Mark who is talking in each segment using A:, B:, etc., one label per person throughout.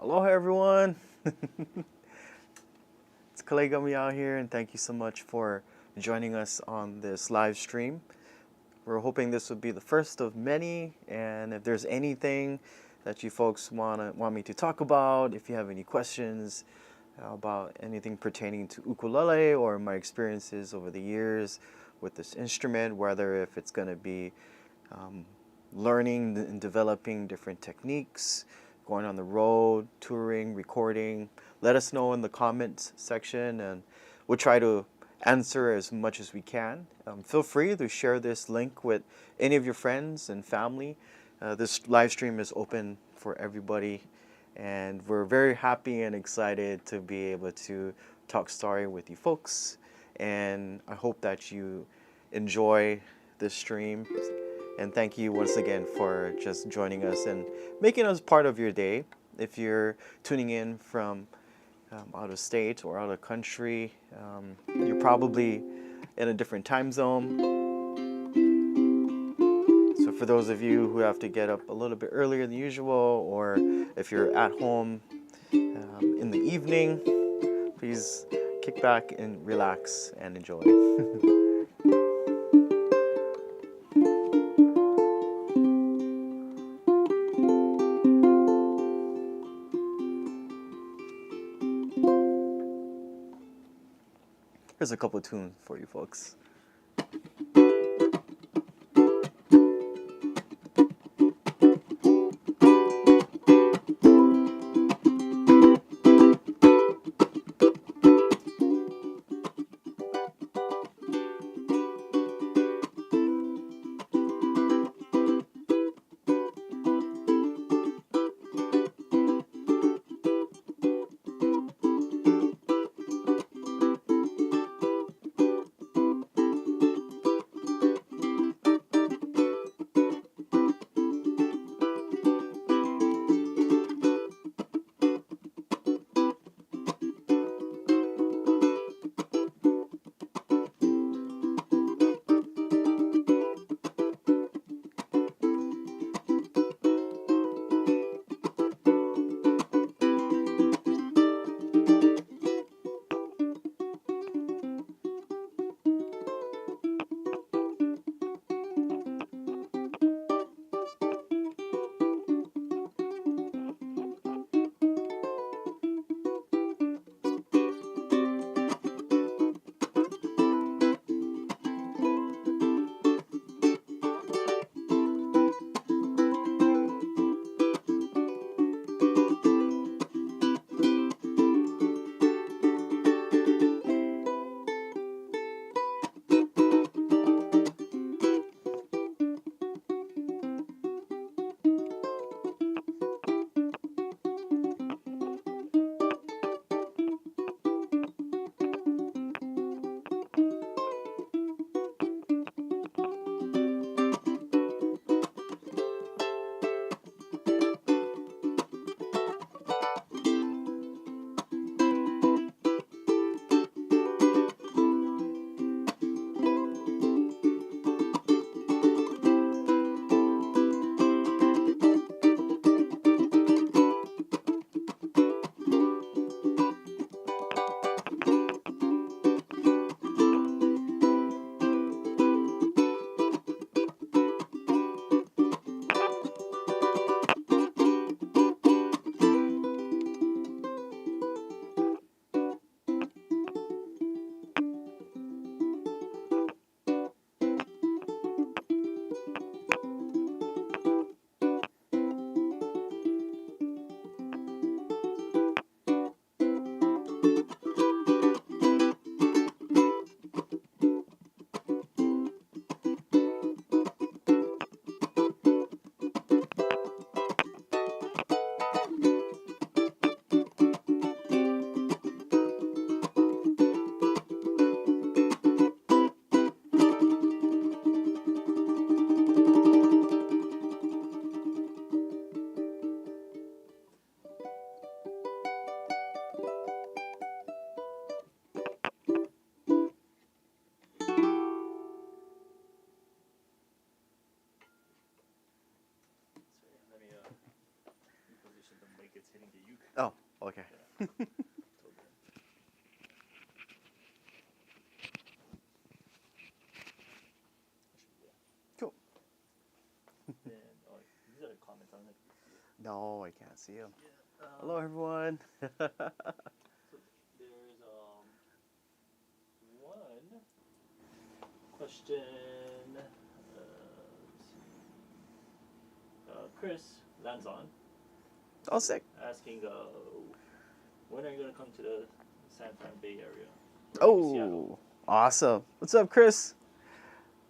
A: Aloha everyone! It's Kalei out here, and thank you so much for joining us on this live stream. We're hoping this will be the first of many, and if there's anything that you folks want me to talk about, if you have any questions about anything pertaining to ukulele or my experiences over the years with this instrument, whether if it's going to be learning and developing different techniques, going on the road, touring, recording, let us know in the comments section, and we'll try to answer as much as we can. Feel free to share this link with any of your friends and family. This live stream is open for everybody, and we're very happy and excited to be able to talk story with you folks, and I hope that you enjoy this stream. And thank you once again for just joining us and making us part of your day. If you're tuning in from out of state or out of country, you're probably in a different time zone. So for those of you who have to get up a little bit earlier than usual, or if you're at home in the evening, please kick back and relax and enjoy. Here's a couple of tunes for you folks.
B: it's hitting the uke.
A: Oh, okay.
B: Yeah. Till then.
A: Cool.
B: And these are the comments. I don't know if you can see it.
A: No, I can't see him.
B: Yeah.
A: Hello, everyone.
B: So there's one question. Let's see. Chris Lanzon
A: Oh, sick.
B: asking, when are you gonna come to the San Fran Bay Area? Or maybe
A: Oh,
B: Seattle?
A: awesome. What's up, Chris?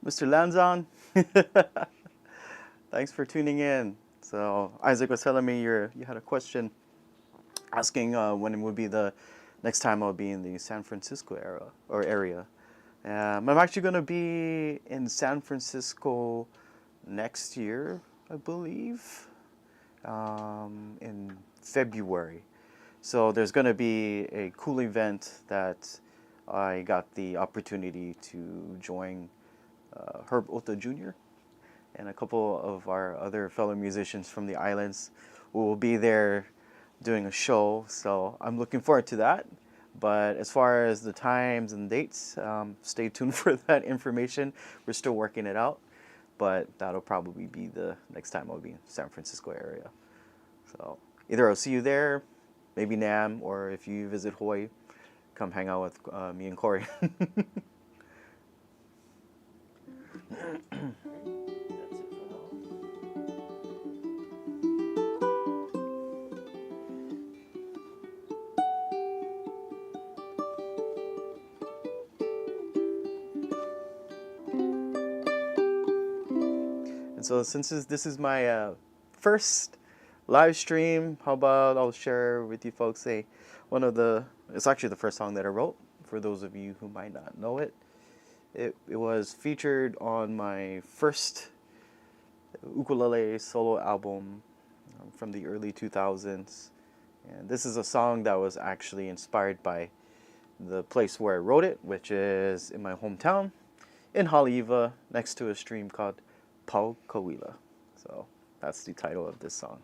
A: Mr. Lanzon. Thanks for tuning in. So Isaac was telling me you had a question asking when it would be the next time I'll be in the San Francisco area. I'm actually going to be in San Francisco next year, I believe, in February. So there's going to be a cool event that I got the opportunity to join Herb Ota Jr. and a couple of our other fellow musicians from the islands who will be there doing a show. So I'm looking forward to that. But as far as the times and dates, stay tuned for that information. We're still working it out, but that'll probably be the next time I'll be in San Francisco area. So either I'll see you there, maybe NAMM, or if you visit Hawaii, come hang out with me and Corey.
B: That's it for now.
A: And so since this is my first live stream, how about I'll share with you folks it's actually the first song that I wrote, for those of you who might not know it. It was featured on my first ukulele solo album from the early 2000s. And this is a song that was actually inspired by the place where I wrote it, which is in my hometown in Haleiwa, next to a stream called Kila. So that's the title of this song.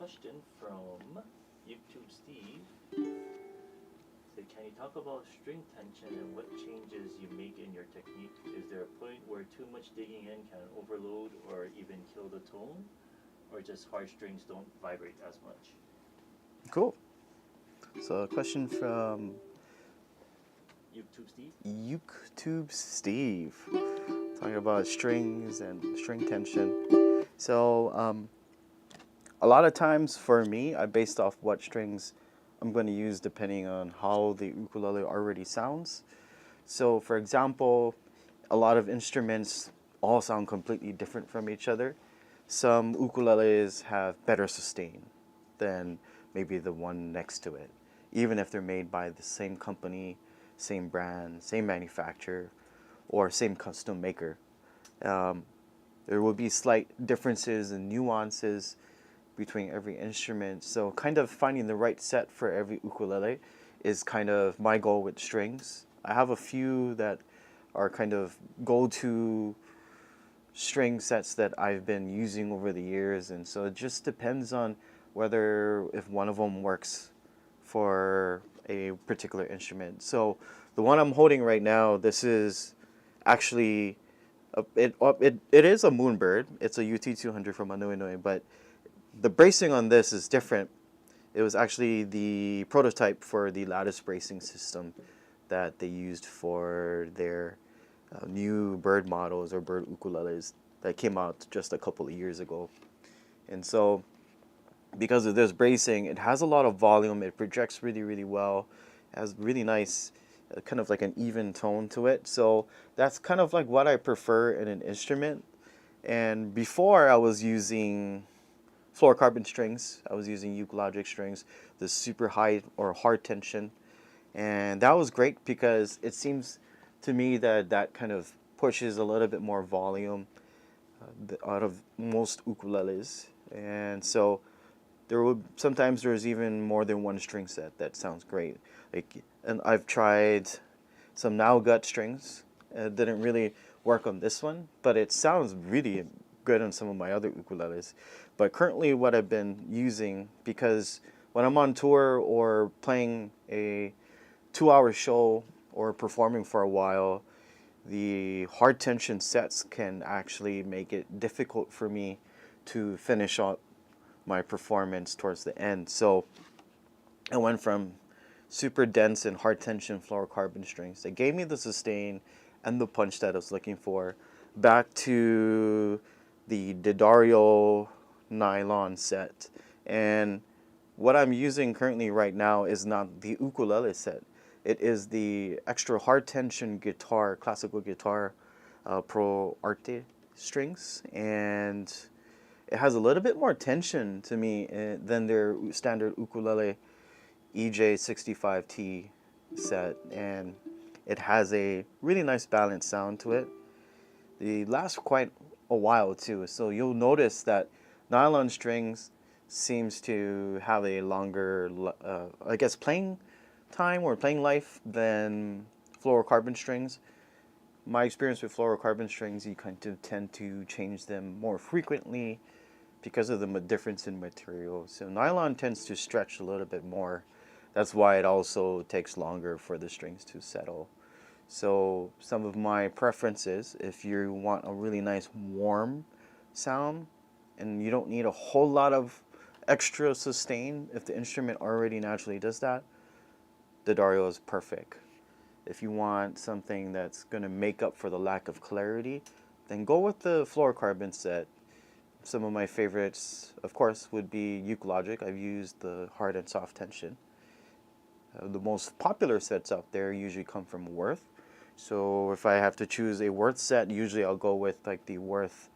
B: question from YouTube Steve. Say, can you talk about string tension and what changes you make in your technique? Is there a point where too much digging in can overload or even kill the tone? Or just hard strings don't vibrate as much?
A: Cool. So a question from
B: YouTube Steve?
A: YouTube Steve, talking about strings and string tension. So a lot of times for me, I based off what strings I'm going to use depending on how the ukulele already sounds. So for example, a lot of instruments all sound completely different from each other. Some ukuleles have better sustain than maybe the one next to it, even if they're made by the same company, same brand, same manufacturer, or same custom maker. There will be slight differences and nuances between every instrument. So kind of finding the right set for every ukulele is kind of my goal with strings. I have a few that are kind of go-to string sets that I've been using over the years, and so it just depends on whether if one of them works for a particular instrument. So the one I'm holding right now, this is actually it is a Moonbird. It's a UT200 from Anui, but the bracing on this is different. It was actually the prototype for the lattice bracing system that they used for their new bird models or bird ukuleles that came out just a couple of years ago. And so because of this bracing, it has a lot of volume. It projects really, really well. It has really nice, kind of like an even tone to it. So that's kind of like what I prefer in an instrument. And before I was using fluorocarbon strings. I was using Ukulele strings, the super high or hard tension. And that was great because it seems to me that that kind of pushes a little bit more volume out of most ukuleles. And so sometimes there's even more than one string set that sounds great. And I've tried some now gut strings. It didn't really work on this one, but it sounds really good on some of my other ukuleles. But currently what I've been using, because when I'm on tour or playing a 2-hour show or performing for a while, the hard tension sets can actually make it difficult for me to finish up my performance towards the end. So I went from super dense and hard tension fluorocarbon strings that gave me the sustain and the punch that I was looking for, back to the D'Addario nylon set. And what I'm using currently right now is not the ukulele set. It is the extra hard tension guitar, classical guitar, Pro Arte strings, and it has a little bit more tension to me than their standard ukulele EJ65T set, and it has a really nice balanced sound to it. They last quite a while too, so you'll notice that nylon strings seems to have a longer, I guess, playing time or playing life than fluorocarbon strings. My experience with fluorocarbon strings, you kind of tend to change them more frequently because of the difference in material. So nylon tends to stretch a little bit more. That's why it also takes longer for the strings to settle. So some of my preferences, if you want a really nice warm sound and you don't need a whole lot of extra sustain, if the instrument already naturally does that, D'Addario is perfect. If you want something that's going to make up for the lack of clarity, then go with the fluorocarbon set. Some of my favorites, of course, would be Ukulele. I've used the hard and soft tension. The most popular sets out there usually come from Worth. So if I have to choose a Worth set, usually I'll go with like the Worth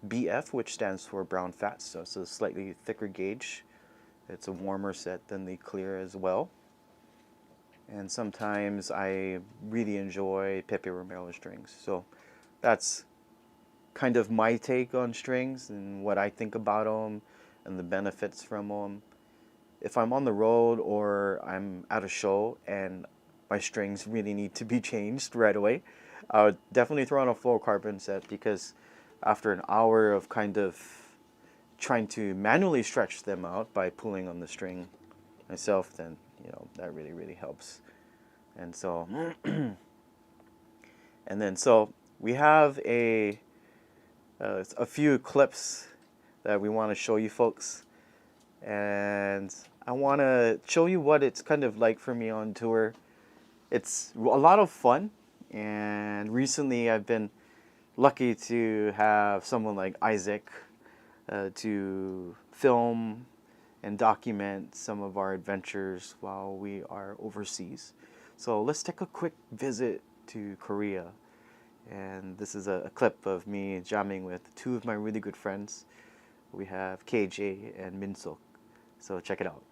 A: BF, which stands for brown fat. So it's a slightly thicker gauge. It's a warmer set than the clear as well. And sometimes I really enjoy Pepe Romero strings. So that's kind of my take on strings and what I think about them and the benefits from them. If I'm on the road or I'm at a show and my strings really need to be changed right away, I would definitely throw on a fluorocarbon set, because after an hour of kind of trying to manually stretch them out by pulling on the string myself, then that really helps. And so and then so we have a few clips that we want to show you folks, and I want to show you what it's kind of like for me on tour. It's a lot of fun, and recently I've been lucky to have someone like Isaac to film and document some of our adventures while we are overseas. So let's take a quick visit to Korea. And this is a clip of me jamming with two of my really good friends. We have KJ and Minsuk. So check it out.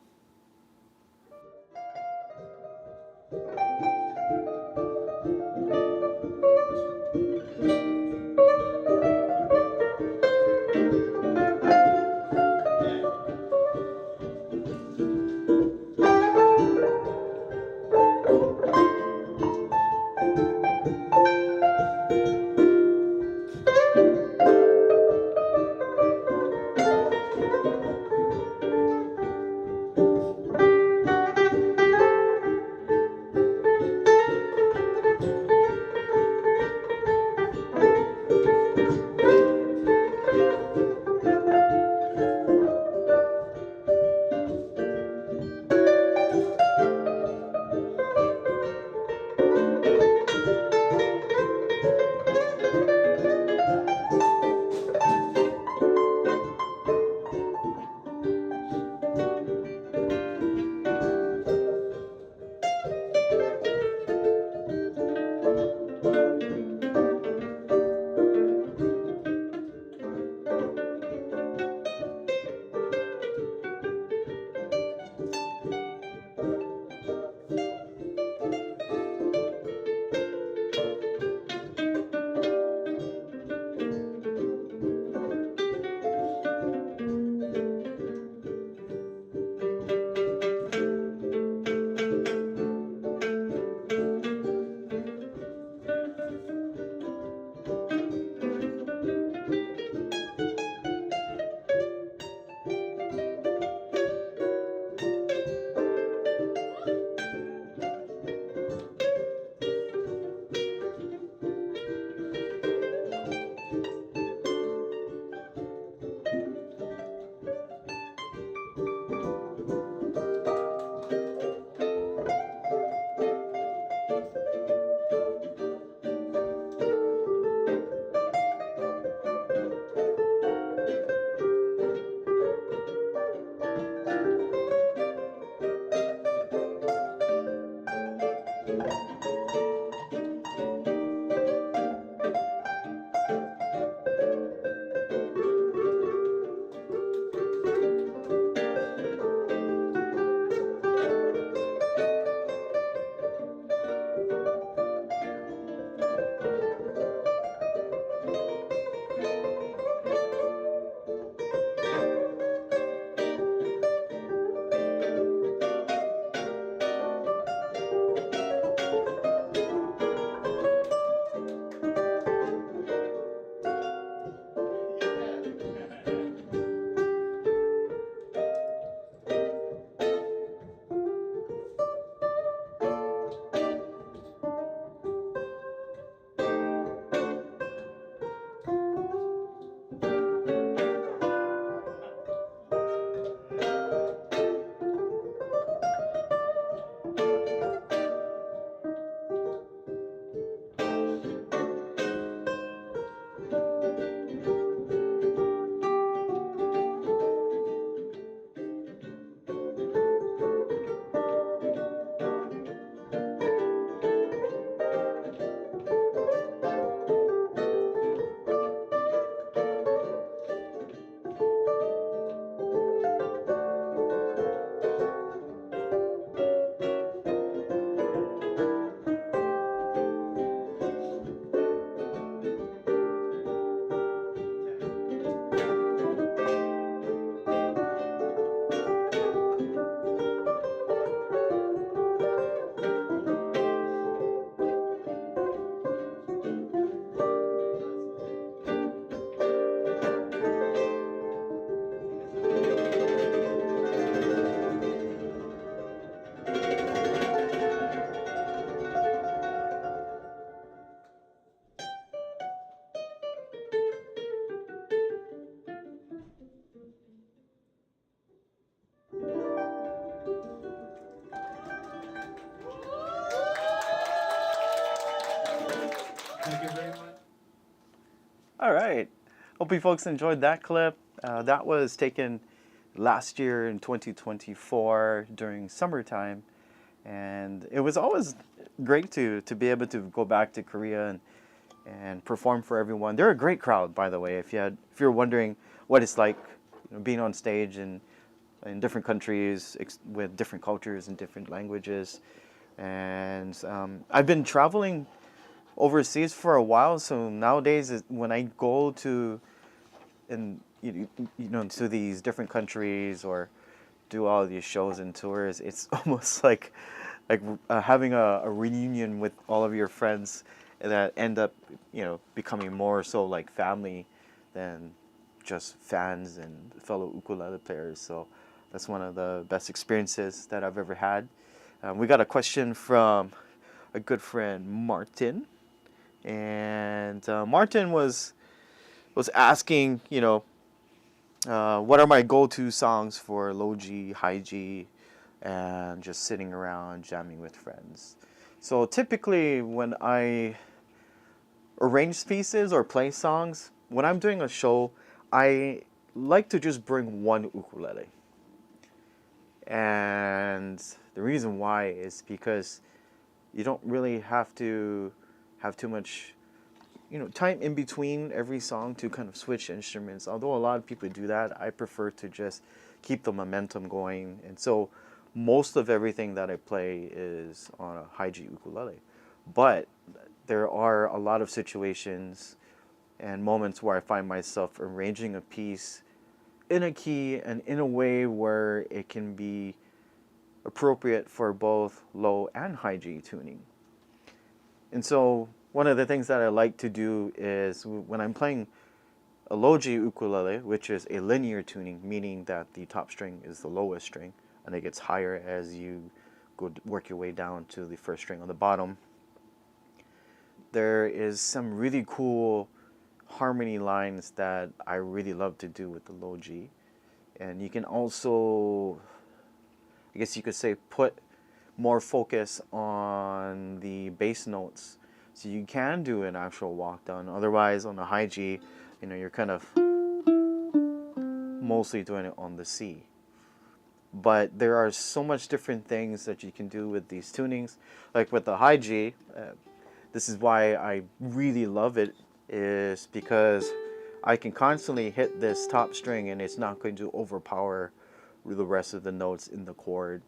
C: Thank you very much.
A: All right. Hope you folks enjoyed that clip. That was taken last year in 2024 during summertime. And it was always great to be able to go back to Korea and perform for everyone. They're a great crowd, by the way. If you're wondering what it's like, being on stage in different countries with different cultures and different languages. And I've been traveling overseas for a while, so nowadays when I go to to these different countries or do all these shows and tours, it's almost like having a reunion with all of your friends that end up becoming more so like family than just fans and fellow ukulele players. So that's one of the best experiences that I've ever had. We got a question from a good friend, Martin, and Martin was asking, what are my go-to songs for low G, high G, and just sitting around jamming with friends. So typically when I arrange pieces or play songs, when I'm doing a show, I like to just bring one ukulele. And the reason why is because you don't really have to have too much time in between every song to kind of switch instruments. Although a lot of people do that, I prefer to just keep the momentum going. And so most of everything that I play is on a high G ukulele. But there are a lot of situations and moments where I find myself arranging a piece in a key and in a way where it can be appropriate for both low and high G tuning. And so one of the things that I like to do is when I'm playing a low G ukulele, which is a linear tuning, meaning that the top string is the lowest string and it gets higher as you work your way down to the first string on the bottom, there is some really cool harmony lines that I really love to do with the low G. And you can also, I guess you could say, put more focus on the bass notes. So you can do an actual walk down. Otherwise, on the high G, you're kind of mostly doing it on the C. But there are so much different things that you can do with these tunings. Like with the high G, this is why I really love it, is because I can constantly hit this top string and it's not going to overpower the rest of the notes in the chord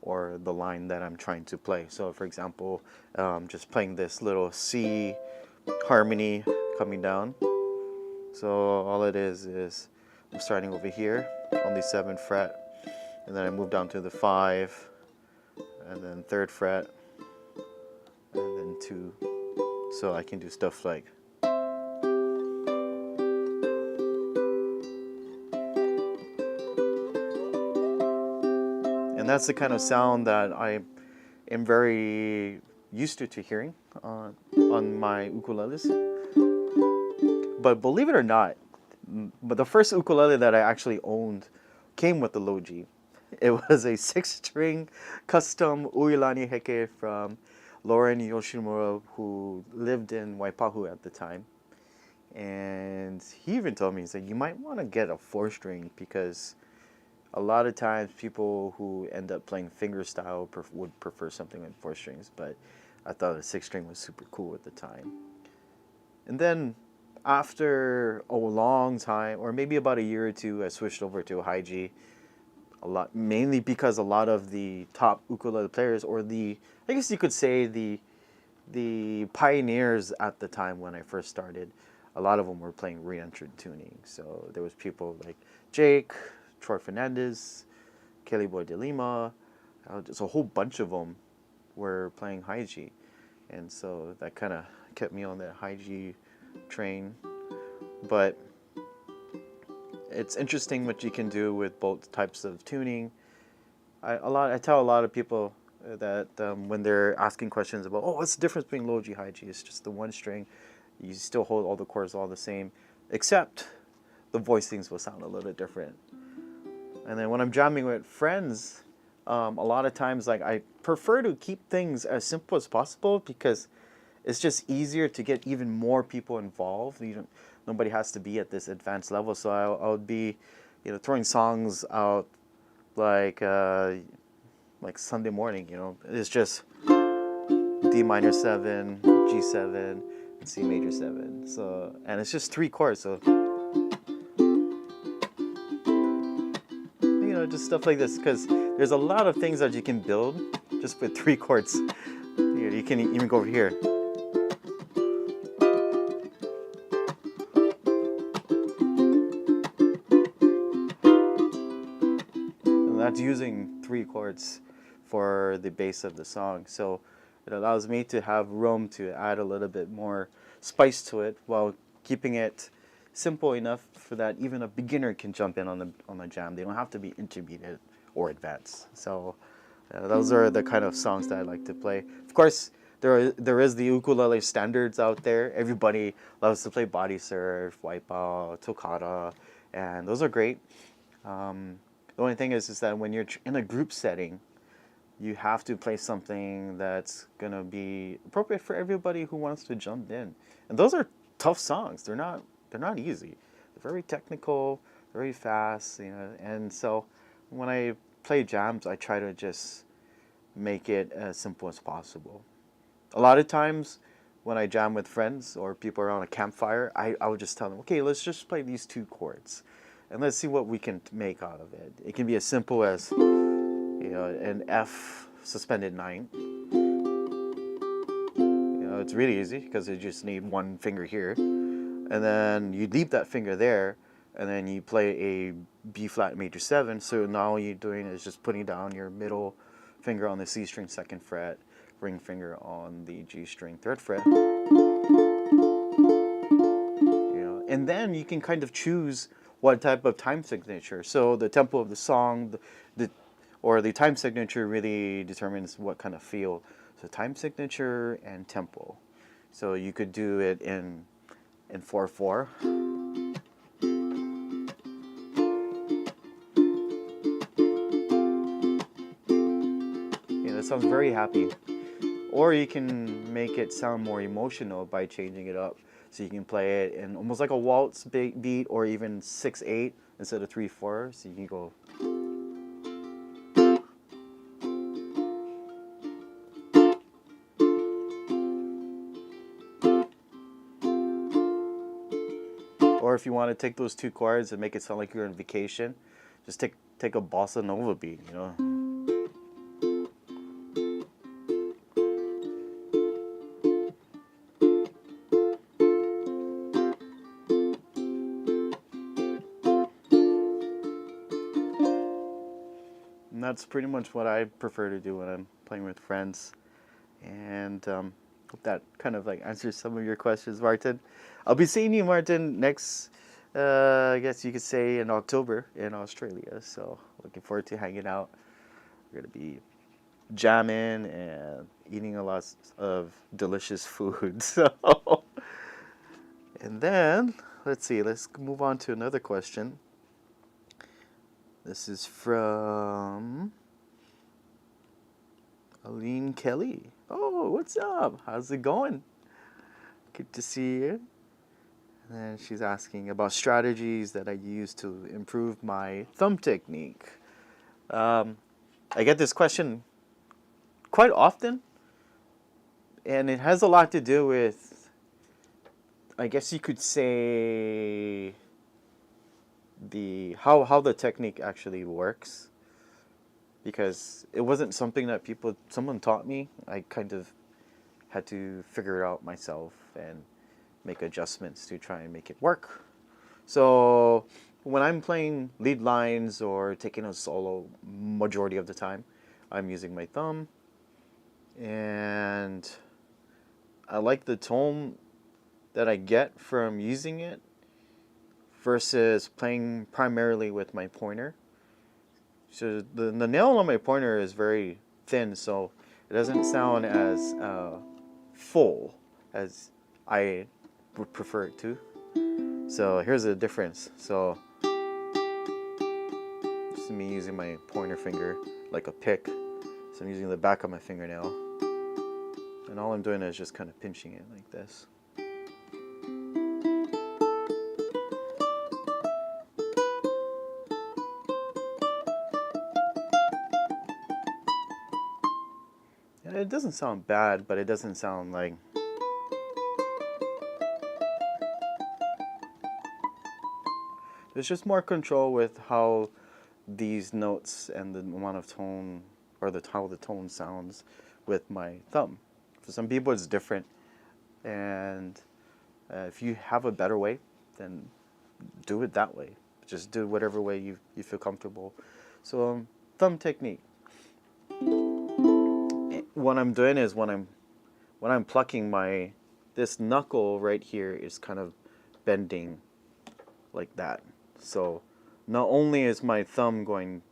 A: or the line that I'm trying to play. So for example, just playing this little C harmony coming down. So all it is I'm starting over here on the 7th fret, and then I move down to the 5, and then 3rd fret, and then 2. So I can do stuff like and that's the kind of sound that I am very used to hearing on my ukuleles. But believe it or not, but the first ukulele that I actually owned came with the low G. It was a 6-string custom uilani heke from Lauren Yoshimura, who lived in Waipahu at the time. And he even told me, he said, you might want to get a 4-string because a lot of times people who end up playing fingerstyle would prefer something like 4 strings, but I thought a 6-string was super cool at the time. And then after a long time, or maybe about a year or two, I switched over to a high G. Mainly because a lot of the top ukulele players, or I guess you could say the pioneers at the time when I first started, a lot of them were playing re-entered tuning. So there was people like Jake, Troy Fernandez, Kelly Boy de Lima, just a whole bunch of them were playing high G. And so that kind of kept me on that high G train. But it's interesting what you can do with both types of tuning. I tell a lot of people that when they're asking questions about, what's the difference between low G, high G? It's just the 1 string. You still hold all the chords all the same, except the voicings will sound a little different. And then when I'm jamming with friends, a lot of times I prefer to keep things as simple as possible, because it's just easier to get even more people involved. Nobody has to be at this advanced level. So I would be, throwing songs out like Sunday morning. It's just D minor 7, G7, and C major 7. So, and it's just 3 chords. So just stuff like this, because there's a lot of things that you can build just with 3 chords. You can even go over here. And that's using 3 chords for the base of the song. So it allows me to have room to add a little bit more spice to it while keeping it simple enough for that even a beginner can jump in on the jam. They don't have to be intermediate or advanced. So those are the kind of songs that I like to play. Of course, there is the ukulele standards out there. Everybody loves to play body surf, wipeout, toccata, and those are great. The only thing is that when you're in a group setting, you have to play something that's gonna be appropriate for everybody who wants to jump in. And those are tough songs. They're not easy. They're very technical, very fast, and so when I play jams, I try to just make it as simple as possible. A lot of times when I jam with friends or people around a campfire, I would just tell them, okay, let's just play these 2 chords and let's see what we can make out of it. It can be as simple as an F suspended 9. It's really easy because you just need 1 finger here, and then you leave that finger there, and then you play a B flat major 7. So now all you're doing is just putting down your middle finger on the C string 2nd fret, ring finger on the G string 3rd fret. And then you can kind of choose what type of time signature. So the tempo of the song, or the time signature really determines what kind of feel. So time signature and tempo. So you could do it in 4/4. It sounds very happy. Or you can make it sound more emotional by changing it up. So you can play it in almost like a waltz beat, or even 6/8 instead of 3/4. So you can go. Or if you want to take those 2 chords and make it sound like you're on vacation, just take a bossa nova beat, And that's pretty much what I prefer to do when I'm playing with friends. And hope that kind of answers some of your questions, Martin. I'll be seeing you, Martin, next, I guess you could say, in October in Australia. So looking forward to hanging out. We're going to be jamming and eating a lot of delicious food. So, and then, let's move on to another question. This is from Aline Kelly. Oh, what's up? How's it going? Good to see you. And she's asking about strategies that I use to improve my thumb technique. I get this question quite often, and it has a lot to do with, I guess you could say, how the technique actually works, because it wasn't something that someone taught me. I kind of had to figure it out myself and make adjustments to try and make it work. So when I'm playing lead lines or taking a solo, majority of the time I'm using my thumb, and I like the tone that I get from using it versus playing primarily with my pointer. So the nail on my pointer is very thin, so it doesn't sound as full as I would prefer it to. So here's the difference. So this is me using my pointer finger like a pick. So I'm using the back of my fingernail. And And all I'm doing is just kind of pinching it like this. And it doesn't sound bad, but it doesn't sound like... There's just more control with how these notes and the amount of tone, or how the tone sounds with my thumb. For some people it's different, and if you have a better way, then do it that way. Just do whatever way you feel comfortable. So thumb technique. What I'm doing is when I'm plucking this knuckle right here is kind of bending like that. So not only is my thumb going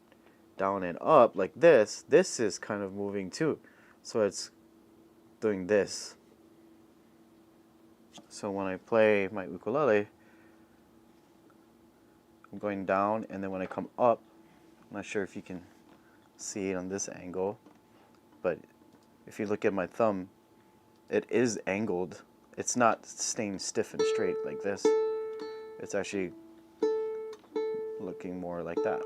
A: down and up like this is kind of moving too. So it's doing this. So when I play my ukulele, I'm going down, and then when I come up, I'm not sure if you can see it on this angle, but if you look at my thumb, it is angled. It's not staying stiff and straight like this. It's actually looking more like that.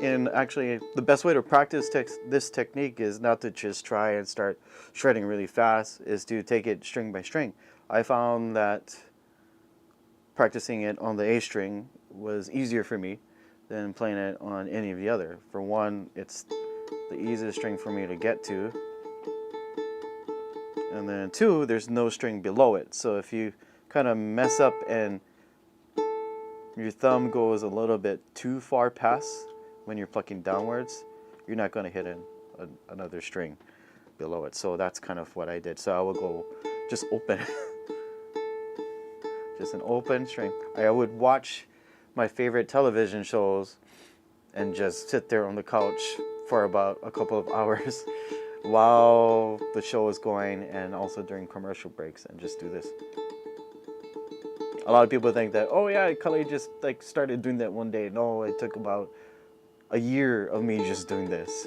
A: And actually, the best way to practice this technique is not to just try and start shredding really fast, is to take it string by string. I found that practicing it on the A string was easier for me than playing it on any of the other. For one, it's the easiest string for me to get to. And then two, there's no string below it. So if you kind of mess up and your thumb goes a little bit too far past when you're plucking downwards, you're not going to hit another string below it. So that's kind of what I did. So I would go just open. Just an open string. I would watch my favorite television shows and just sit there on the couch for about a couple of hours while the show is going, and also during commercial breaks, and just do this. A lot of people think that, oh yeah, Kalei just like started doing that one day. No, it took about a year of me just doing this.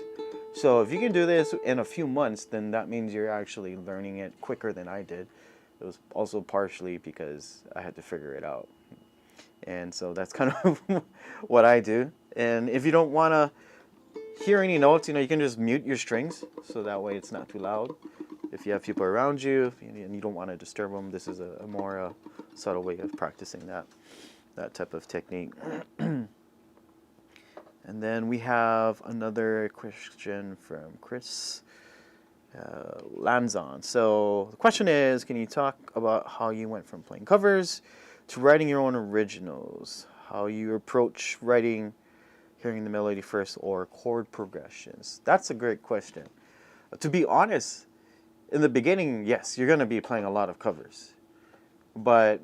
A: So if you can do this in a few months, then that means you're actually learning it quicker than I did. It was also partially because I had to figure it out. And so that's kind of what I do. And if you don't want to hear any notes, you can just mute your strings, so that way it's not too loud. If you have people around you and you don't want to disturb them, this is a more subtle way of practicing that type of technique. And then we have another question from Chris Lanzon. So the question is, can you talk about how you went from playing covers to writing your own originals? How you approach writing, hearing the melody first, or chord progressions? That's a great question. To be honest, in the beginning, yes, you're going to be playing a lot of covers. But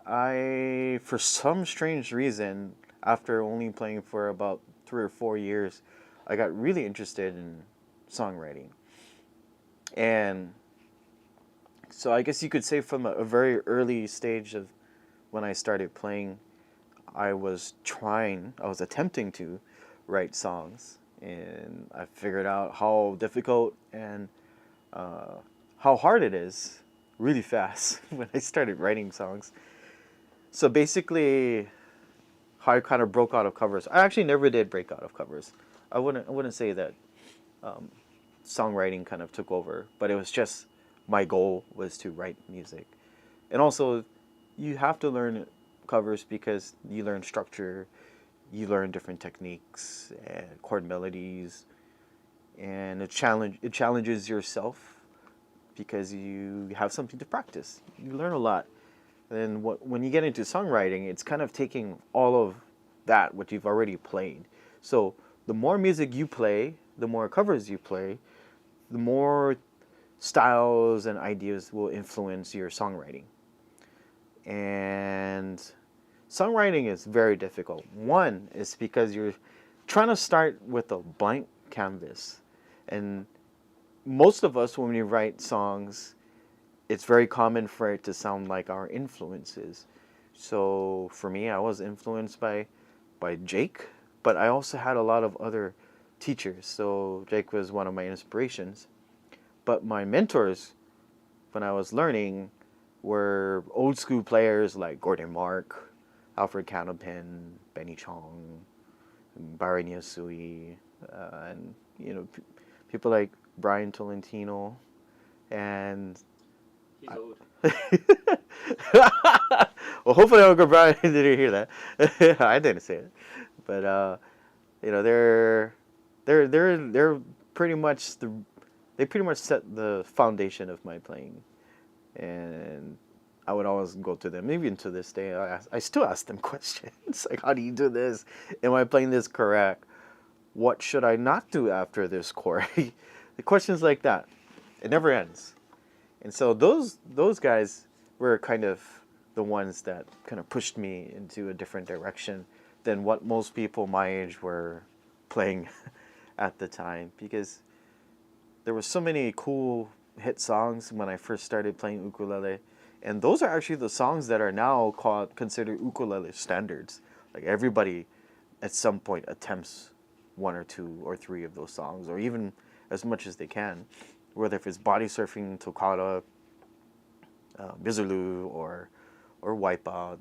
A: for some strange reason, after only playing for about 3 or 4 years, I got really interested in songwriting. And so I guess you could say from a very early stage of when I started playing, I was attempting to write songs, and I figured out how difficult and how hard it is really fast when I started writing songs. So basically, how I kind of broke out of covers. I actually never did break out of covers. I wouldn't say that songwriting kind of took over, but it was just my goal was to write music. And also, you have to learn covers because you learn structure, you learn different techniques and chord melodies, and it challenges yourself because you have something to practice. You learn a lot. And when you get into songwriting, it's kind of taking all of that, what you've already played. So the more music you play, the more covers you play, the more styles and ideas will influence your songwriting. And songwriting is very difficult. One is because you're trying to start with a blank canvas. And most of us, when we write songs, it's very common for it to sound like our influences. So for me, I was influenced by Jake, but I also had a lot of other teachers. So Jake was one of my inspirations. But my mentors when I was learning were old school players like Gordon Mark, Alfred Canopin, Benny Chong, Byron Yasui, and people like Brian Tolentino, and
B: He's old.
A: well, hopefully Uncle Brian didn't hear that. I didn't say it, but they're pretty much they pretty much set the foundation of my playing, and I would always go to them. Even to this day, I still ask them questions like, "How do you do this? Am I playing this correct? What should I not do after this chord?" The questions like that, it never ends. And so those guys were kind of the ones that kind of pushed me into a different direction than what most people my age were playing at the time, because there were so many cool hit songs when I first started playing ukulele, and those are actually the songs that are now considered ukulele standards. Like everybody at some point attempts one or two or three of those songs, or even as much as they can, whether if it's Body Surfing, Toccata, Bizzaloo, or Wipeout. I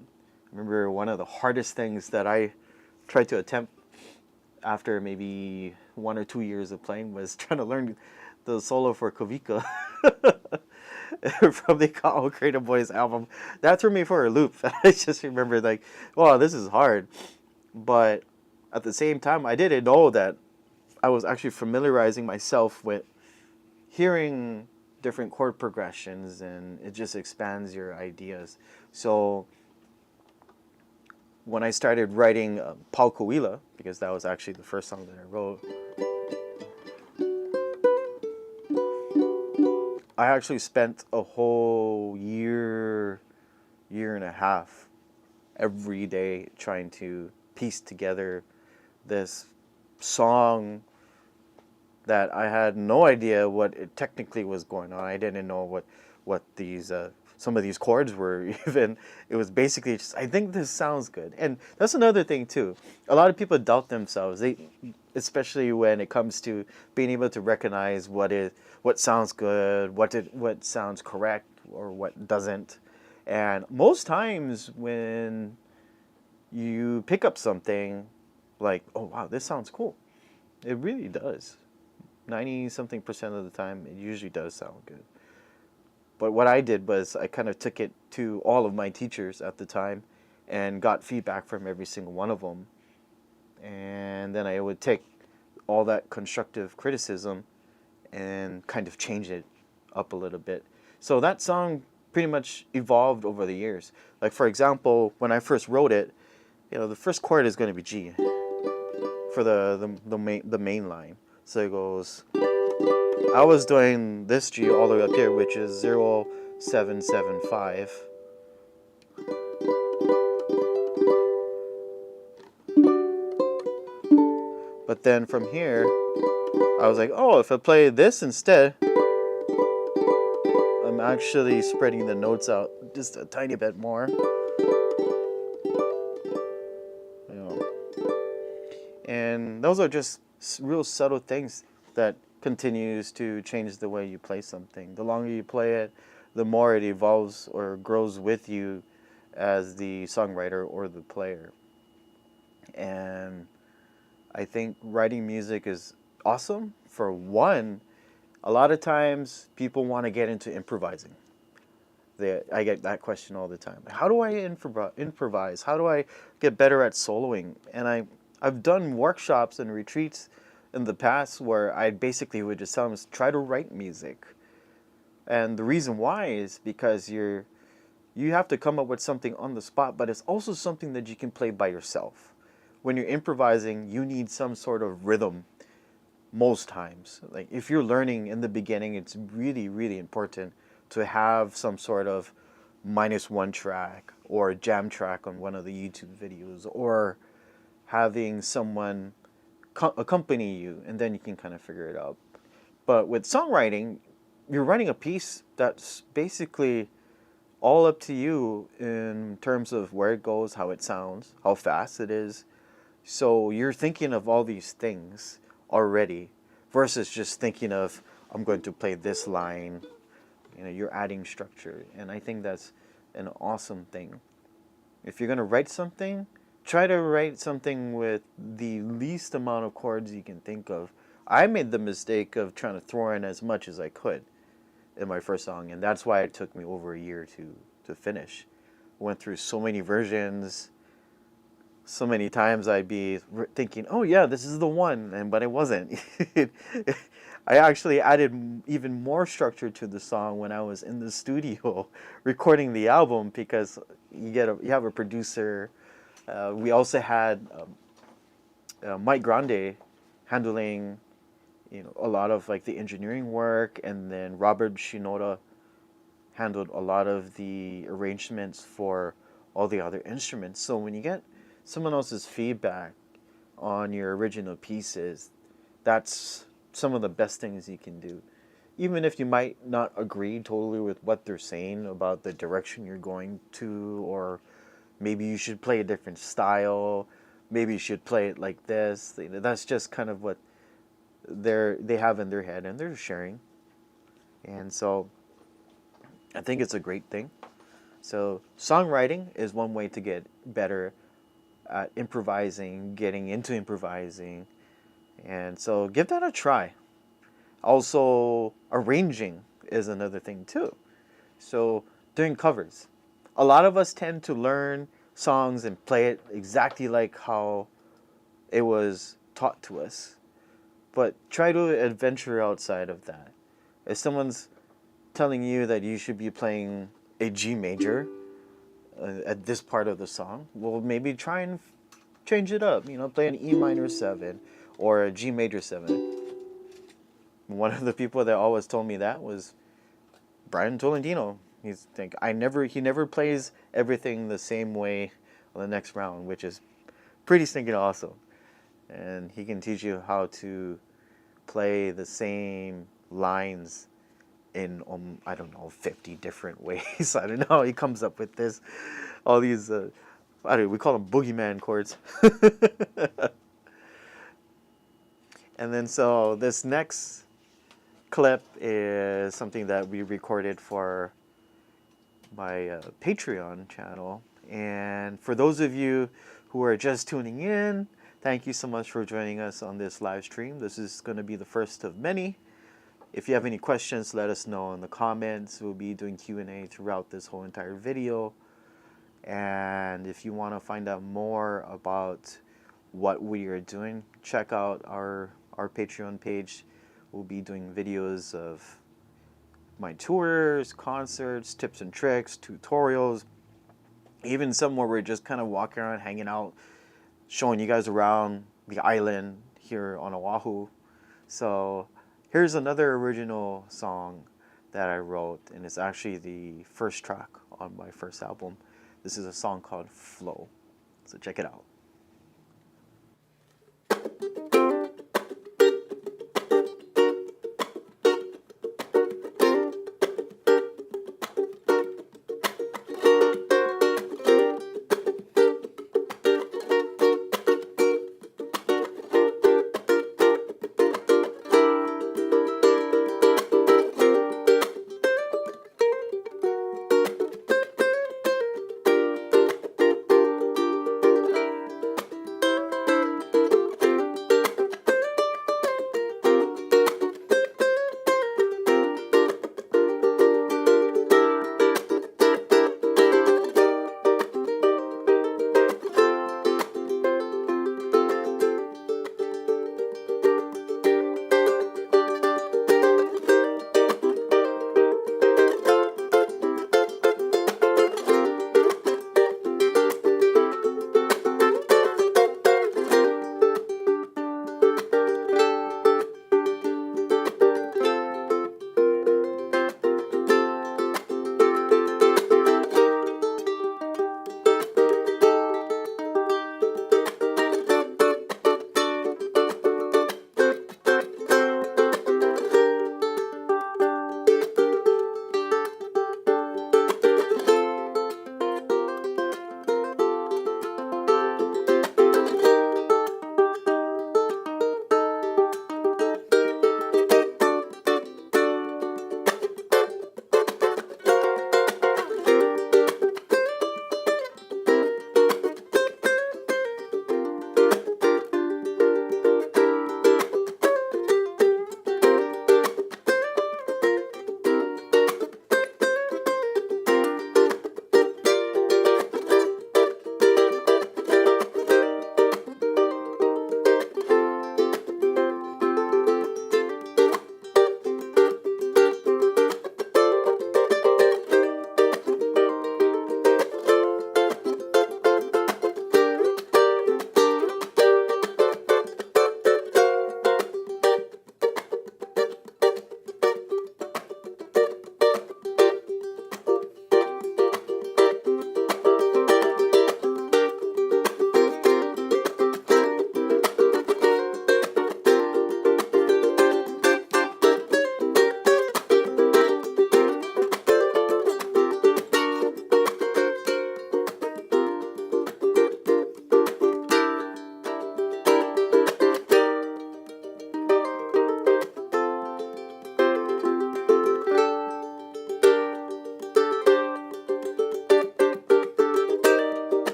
A: remember one of the hardest things that I tried to attempt after maybe 1 or 2 years of playing was trying to learn the solo for Kavika from the Kao Creative Boys album. That threw me for a loop. I just remember like, wow, this is hard. But at the same time, I didn't know that I was actually familiarizing myself with hearing different chord progressions, and it just expands your ideas. So when I started writing Pau Kawila, because that was actually the first song that I wrote, I actually spent a whole year and a half every day trying to piece together this song that I had no idea what it technically was going on. I didn't know what these some of these chords were even. It was basically just, I think this sounds good. And that's another thing too. A lot of people doubt themselves. Especially when it comes to being able to recognize what sounds good, what sounds correct, or what doesn't. And most times when you pick up something like, oh wow, this sounds cool, it really does. 90-something% of the time, it usually does sound good. But what I did was I kind of took it to all of my teachers at the time and got feedback from every single one of them. And then I would take all that constructive criticism and kind of change it up a little bit. So that song pretty much evolved over the years. Like for example, when I first wrote it, the first chord is going to be G for the main line. So it goes, I was doing this G all the way up here, which is 0775. But then from here, I was like, oh, if I play this instead, I'm actually spreading the notes out just a tiny bit more. And those are just real subtle things that continues to change the way you play something. The longer you play it, the more it evolves or grows with you as the songwriter or the player. And I think writing music is awesome. For one, a lot of times people want to get into improvising. I get that question all the time. How do I improvise? How do I get better at soloing? And I've done workshops and retreats in the past where I basically would just tell them, try to write music. And the reason why is because you have to come up with something on the spot, but it's also something that you can play by yourself. When you're improvising, you need some sort of rhythm most times. Like if you're learning in the beginning, it's really, really important to have some sort of -1 track or jam track on one of the YouTube videos, or having someone accompany you, and then you can kind of figure it out. But with songwriting, you're writing a piece that's basically all up to you in terms of where it goes, how it sounds, how fast it is. So you're thinking of all these things already, versus just thinking of, I'm going to play this line. You know, you're adding structure, and I think that's an awesome thing. If you're gonna write something, try to write something with the least amount of chords you can think of. I made the mistake of trying to throw in as much as I could in my first song, and that's why it took me over a year to finish. Went through so many versions, so many times I'd be thinking, "Oh yeah, this is the one," and but it wasn't. I actually added even more structure to the song when I was in the studio recording the album, because you have a producer. We also had Mike Grande handling, you know, a lot of like the engineering work, and then Robert Shinoda handled a lot of the arrangements for all the other instruments. So when you get someone else's feedback on your original pieces, that's some of the best things you can do. Even if you might not agree totally with what they're saying about the direction you're going to, or maybe you should play a different style, maybe you should play it like this. That's just kind of what they have in their head, and they're sharing. And so I think it's a great thing. So songwriting is one way to get better at improvising, getting into improvising. And so give that a try. Also, arranging is another thing too. So doing covers. A lot of us tend to learn songs and play it exactly like how it was taught to us. But try to adventure outside of that. If someone's telling you that you should be playing a G major at this part of the song, well, maybe try and change it up. You know, play an E minor 7 or a G major 7. One of the people that always told me that was Brian Tolentino. He never plays everything the same way on the next round, which is pretty stinking awesome. And he can teach you how to play the same lines in I don't know, 50 different ways. I don't know how he comes up with all these we call them boogeyman chords. And then so this next clip is something that we recorded for my Patreon channel. And for those of you who are just tuning in, thank you so much for joining us on this live stream. This is going to be the first of many. If you have any questions, let us know in the comments. We'll be doing Q&A throughout this whole entire video. And if you want to find out more about what we are doing, check out our Patreon page. We'll be doing videos of my tours, concerts, tips and tricks, tutorials, even some where we're just kind of walking around, hanging out, showing you guys around the island here on Oahu. So here's another original song that I wrote, and it's actually the first track on my first album. This is a song called Flow. So check it out.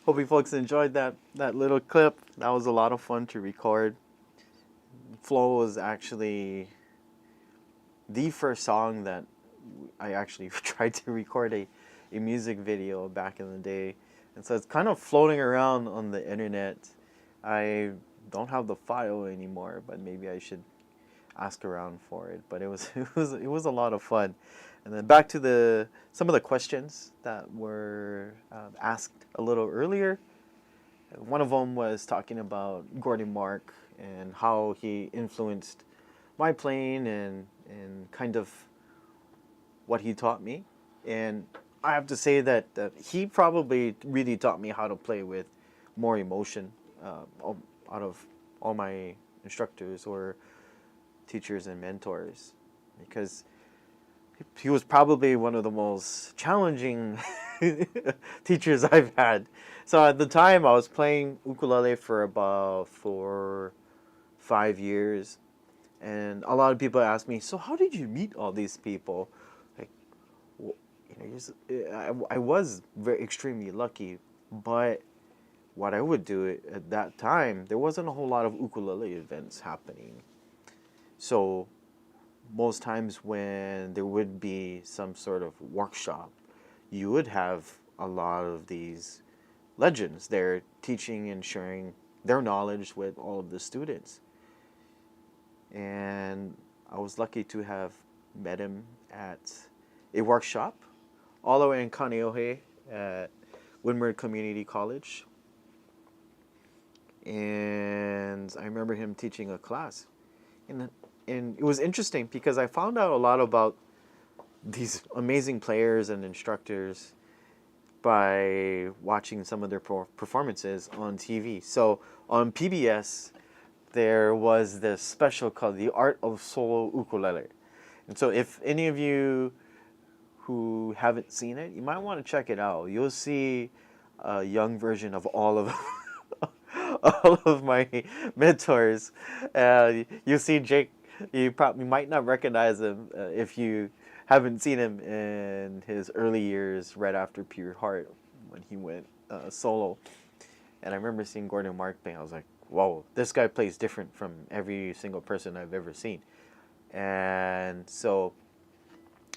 A: Hope you folks enjoyed that little clip. That was a lot of fun to record. Flow was actually the first song that I actually tried to record a music video back in the day. And so it's kind of floating around on the internet. I don't have the file anymore, but maybe I should ask around for it. But it was it was a lot of fun. And then back to some of the questions that were asked a little earlier. One of them was talking about Gordon Mark and how he influenced my playing and kind of what he taught me. And I have to say that he probably really taught me how to play with more emotion out of all my instructors or teachers and mentors, because he was probably one of the most challenging teachers I've had. So at the time, I was playing ukulele for about 5 years, and a lot of people ask me, "So how did you meet all these people?" Like, I was very extremely lucky, but what I would do at that time, there wasn't a whole lot of ukulele events happening. So most times when there would be some sort of workshop, you would have a lot of these legends there teaching and sharing their knowledge with all of the students. And I was lucky to have met him at a workshop all the way in Kaneohe at Windward Community College. And I remember him teaching a class. And it was interesting because I found out a lot about these amazing players and instructors by watching some of their performances on TV. So on PBS, there was this special called The Art of Solo Ukulele. And so if any of you who haven't seen it, you might want to check it out. You'll see a young version of all of all of my mentors. You see Jake. You probably might not recognize him if you haven't seen him in his early years, right after Pure Heart, when he went solo. And I remember seeing Gordon Mark playing. I was like, "Whoa, this guy plays different from every single person I've ever seen." And so,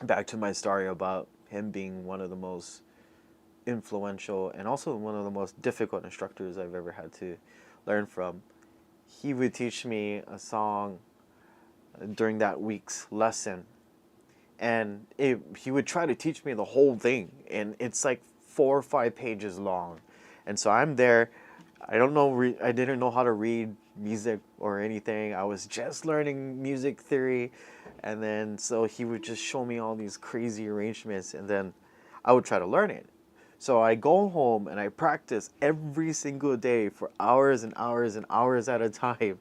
A: back to my story about him being one of the most influential and also one of the most difficult instructors I've ever had to learn from. He would teach me a song during that week's lesson, and he would try to teach me the whole thing, and it's like 4 or 5 pages long. And so I'm there. I didn't know how to read music or anything. I was just learning music theory, and then so he would just show me all these crazy arrangements, and then I would try to learn it. So I go home and I practice every single day for hours and hours and hours at a time.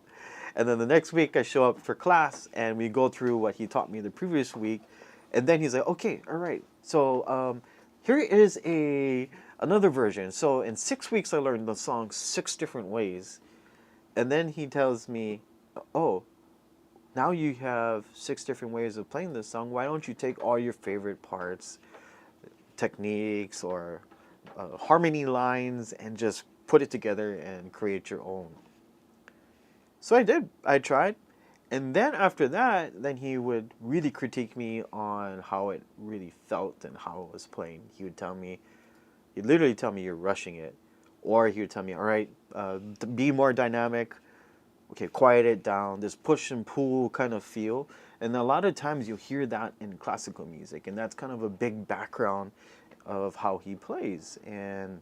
A: And then the next week I show up for class and we go through what he taught me the previous week. And then he's like, "Okay, all right. So here is another version. So in 6 weeks I learned the song 6 different ways." And then he tells me, "Oh, now you have 6 different ways of playing this song. Why don't you take all your favorite parts, techniques, or harmony lines, and just put it together and create your own?" So I did. I tried. And then after that, then he would really critique me on how it really felt and how it was playing. He'd literally tell me, "You're rushing it." Or he would tell me, "All right, be more dynamic. Okay, quiet it down." This push and pull kind of feel. And a lot of times you'll hear that in classical music. And that's kind of a big background of how he plays. And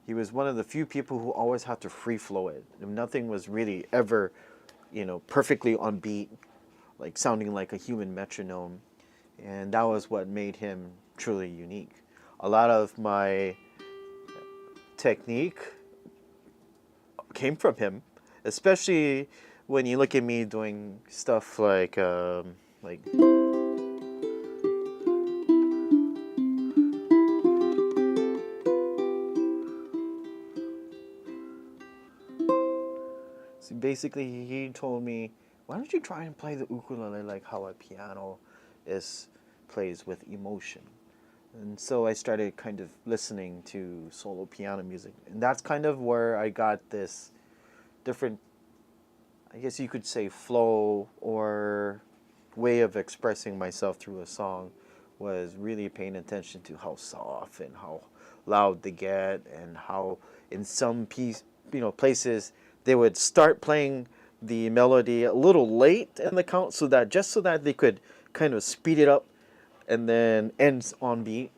A: he was one of the few people who always had to free flow it. Nothing was really ever, perfectly on beat, like sounding like a human metronome. And that was what made him truly unique. A lot of my technique came from him, especially when you look at me doing stuff like so basically, he told me, "Why don't you try and play the ukulele like how a piano plays with emotion?" And so I started kind of listening to solo piano music. And that's kind of where I got this different, I guess you could say, flow or way of expressing myself through a song, was really paying attention to how soft and how loud they get, and how in some places they would start playing the melody a little late in the count, so that they could kind of speed it up and then ends on beat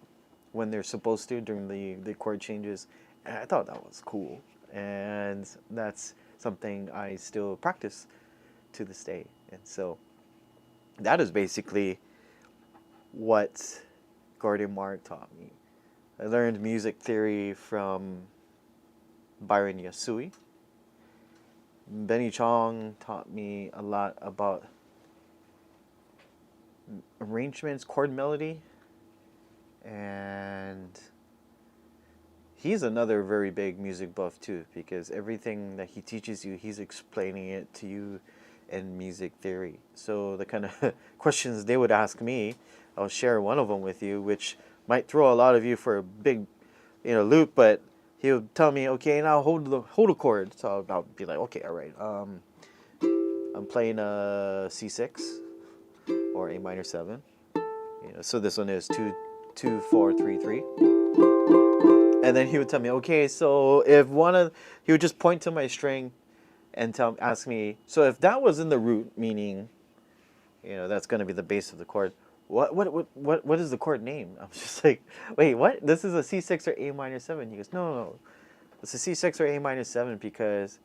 A: when they're supposed to during the chord changes. And I thought that was cool. And that's something I still practice to this day. And so that is basically what Gordon Mark taught me. I learned music theory from Byron Yasui. Benny Chong taught me a lot about arrangements, chord melody, and he's another very big music buff too, because everything that he teaches you, he's explaining it to you in music theory. So the kind of questions they would ask me, I'll share one of them with you, which might throw a lot of you for a big, loop. But he would tell me, okay, now hold a chord. So I'll be like, okay, all right. I'm playing a C6 or A minor 7. So this one is 2 4 3 3. And then he would tell me, okay, so if he would just point to my string and ask me, so if that was in the root, meaning, that's going to be the base of the chord, what is the chord name? I was just like, wait, what? This is a C6 or A minor 7? He goes, no. It's a C6 or A minor 7 because,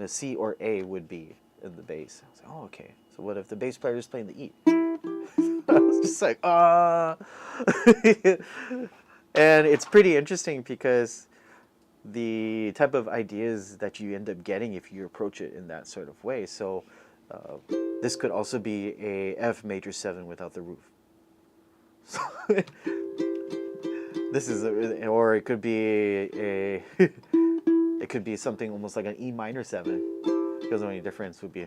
A: C or A would be in the bass. I was like, oh, okay. So what if the bass player is playing the E? I was just like, And it's pretty interesting because the type of ideas that you end up getting if you approach it in that sort of way. So this could also be a F major 7 without the roof. So this is or it could be it could be something almost like an E minor 7, because the only difference would be.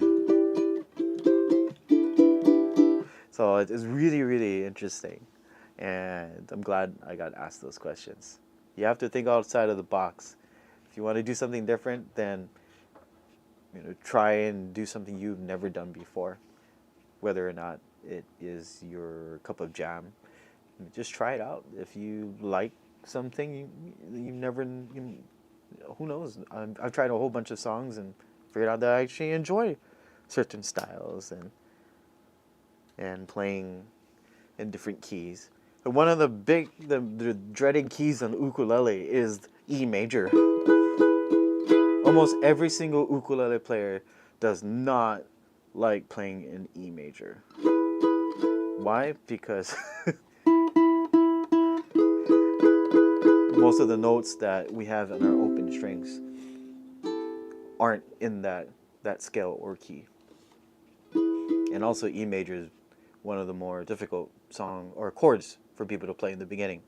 A: So it's really, really interesting, and I'm glad I got asked those questions. You have to think outside of the box. If you want to do something different, then try and do something you've never done before, whether or not it is your cup of jam. Just try it out. If you like something, who knows? I've tried a whole bunch of songs and figured out that I actually enjoy certain styles and playing in different keys. But one of the dreaded keys on ukulele is E major. Almost every single ukulele player does not like playing in E major. Why? Because most of the notes that we have in our open strings aren't in that scale or key. And also E major is one of the more difficult song or chords for people to play in the beginning.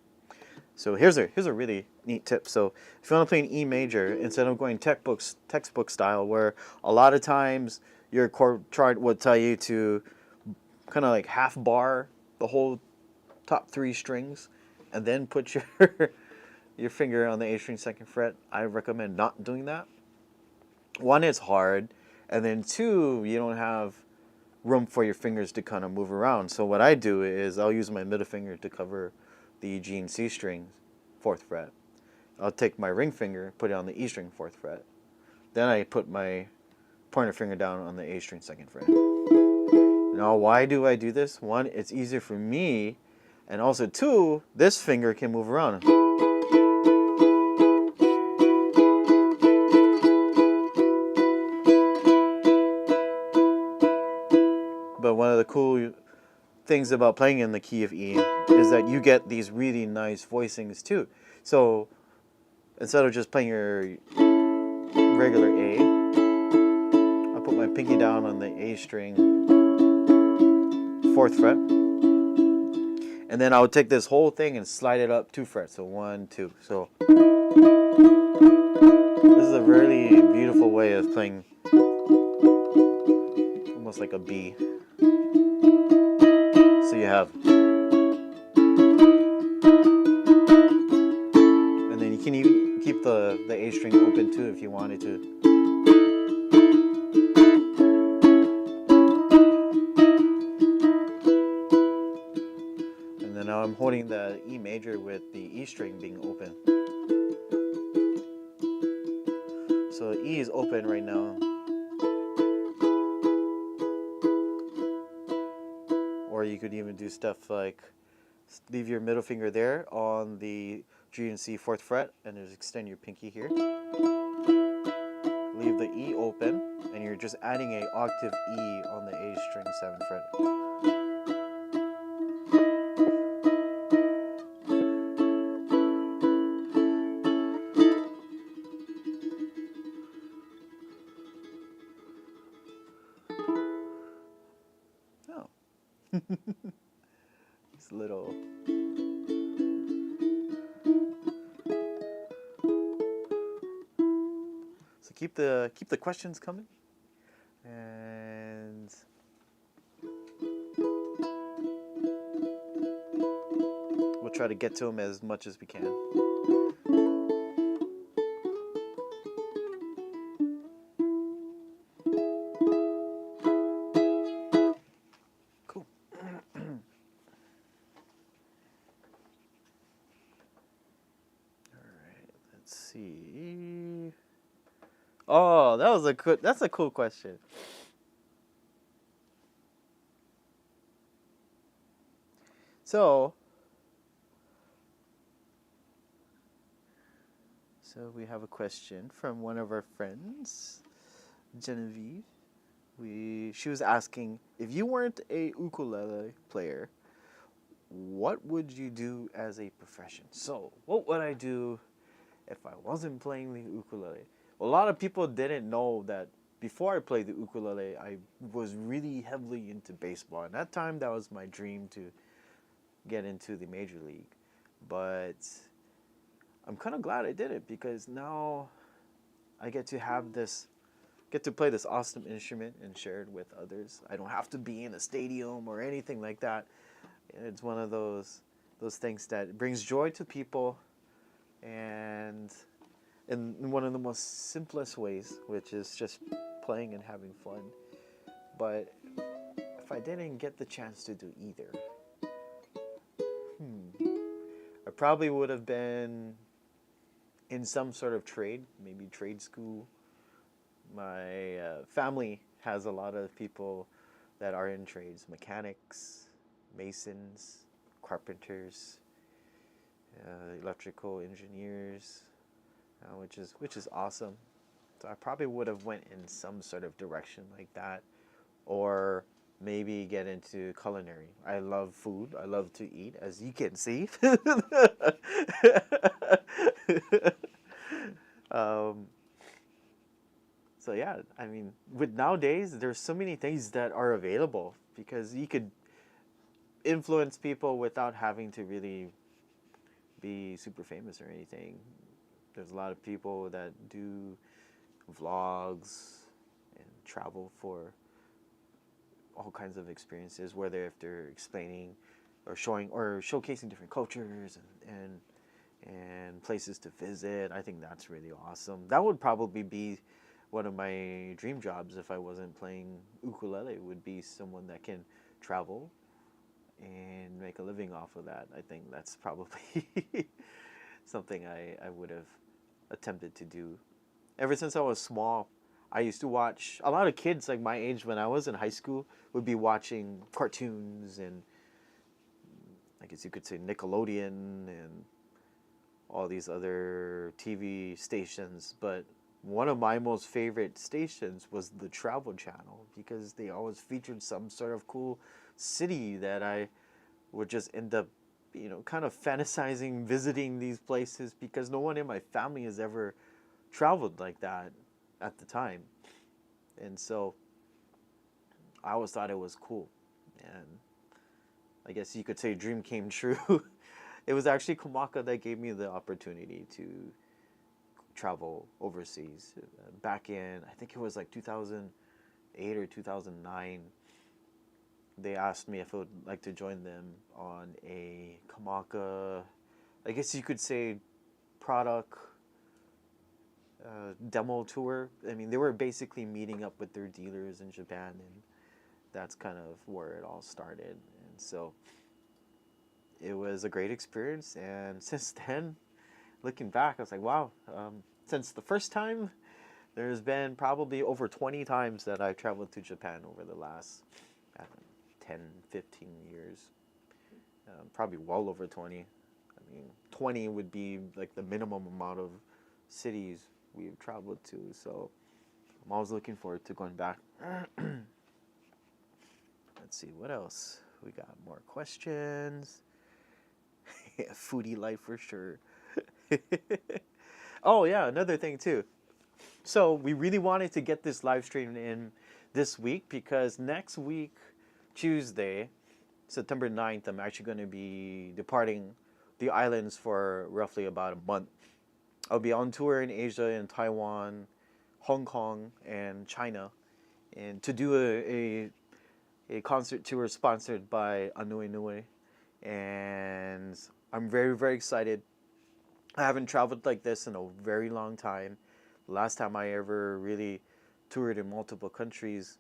A: So here's a really neat tip. So if you want to play an E major, instead of going textbook style, where a lot of times your chord chart would tell you to kind of like half bar the whole top 3 strings and then put your finger on the A string 2nd fret, I recommend not doing that. 1, it's hard, and then 2, you don't have room for your fingers to kind of move around. So what I do is I'll use my middle finger to cover the G and C strings, 4th fret. I'll take my ring finger, put it on the E string, 4th fret. Then I put my pointer finger down on the A string 2nd fret. Now, why do I do this? 1, it's easier for me, and also 2, this finger can move around. But one of the cool things about playing in the key of E is that you get these really nice voicings too. So instead of just playing your regular A, I put my pinky down on the A string, 4th fret, and then I would take this whole thing and slide it up 2 frets. So 1, 2. So this is a really beautiful way of playing, almost like a B. So you have keep the A string open too if you wanted to. And then now I'm holding the E major with the E string being open. So E is open right now. Or you could even do stuff like leave your middle finger there on the G and C 4th fret and just extend your pinky here. Leave the E open and you're just adding an octave E on the A string 7th fret. Oh. It's little. So keep the questions coming, and we'll try to get to them as much as we can. Cool. All right, let's see. Oh, that's a cool question. So we have a question from one of our friends, Genevieve. She was asking, if you weren't a ukulele player, what would you do as a profession? So what would I do if I wasn't playing the ukulele? Well, a lot of people didn't know that before I played the ukulele, I was really heavily into baseball. And that time, that was my dream to get into the major league. But I'm kind of glad I did it because now I get to play this awesome instrument and share it with others. I don't have to be in a stadium or anything like that. It's one of those things that brings joy to people, and in one of the most simplest ways, which is just playing and having fun. But if I didn't get the chance to do either, I probably would have been in some sort of trade, maybe trade school. My family has a lot of people that are in trades: mechanics, masons, carpenters, electrical engineers, which is awesome. So I probably would have went in some sort of direction like that, or maybe get into culinary. I love food. I love to eat, as you can see. um, so yeah, I mean, with nowadays, there's so many things that are available because you could influence people without having to really be super famous or anything. There's a lot of people that do vlogs and travel for all kinds of experiences, whether if they're explaining or showing or showcasing different cultures and places to visit. I think that's really awesome. That would probably be one of my dream jobs if I wasn't playing ukulele, would be someone that can travel and make a living off of that. I think that's probably something I would have attempted to do. Ever since I was small, I used to watch a lot of kids like my age when I was in high school would be watching cartoons and I guess you could say Nickelodeon and all these other TV stations, but one of my most favorite stations was the Travel Channel because they always featured some sort of cool city that I would just end up, kind of fantasizing visiting these places because no one in my family has ever traveled like that at the time. And so I always thought it was cool. And I guess you could say dream came true. It was actually Kamaka that gave me the opportunity to travel overseas. Back in, I think it was like 2008 or 2009, they asked me if I would like to join them on a Kamaka, I guess you could say, product demo tour. I mean, they were basically meeting up with their dealers in Japan, and that's kind of where it all started. And so it was a great experience. And since then, looking back, I was like, wow. Since the first time, there's been probably over 20 times that I've traveled to Japan over the last, I don't know, 10, 15 years. Probably well over 20. I mean, 20 would be like the minimum amount of cities we've traveled to. So I'm always looking forward to going back. Let's see, what else? We got more questions. Foodie life for sure. Oh, yeah, another thing too. So we really wanted to get this live stream in this week because next week, Tuesday, September 9th, I'm actually going to be departing the islands for roughly about a month. I'll be on tour in Asia, in Taiwan, Hong Kong, and China, and to do a concert tour sponsored by Anui Nui. And I'm very, very excited. I haven't traveled like this in a very long time. The last time I ever really toured in multiple countries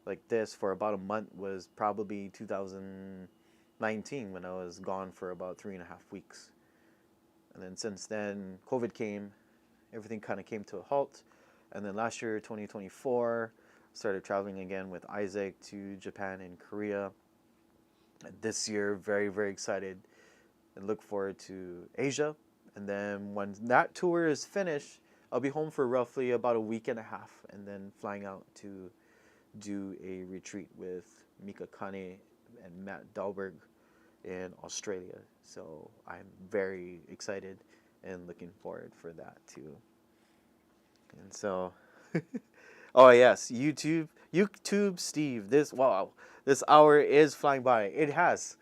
A: like this for about a month was probably 2019 when I was gone for about 3.5 weeks. And then since then, COVID came, everything kind of came to a halt. And then last year, 2024, started traveling again with Isaac to Japan and Korea. And this year, very, very excited and look forward to Asia. And then when that tour is finished, I'll be home for roughly about a week and a half and then flying out to do a retreat with Mika Kane and Matt Dahlberg in Australia. So I'm very excited and looking forward for that too. And so, oh yes, YouTube Steve, this hour is flying by. It has.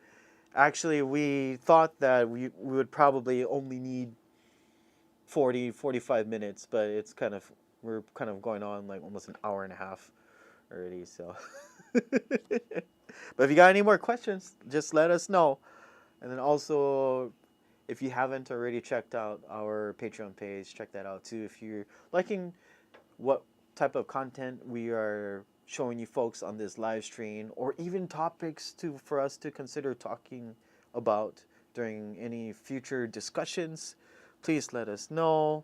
A: Actually, we thought that we would probably only need 45 minutes, but we're kind of going on like almost an hour and a half already. So, but if you got any more questions, just let us know. And then also, if you haven't already checked out our Patreon page, check that out too. If you're liking what type of content we are showing you folks on this live stream, or even topics for us to consider talking about during any future discussions, please let us know.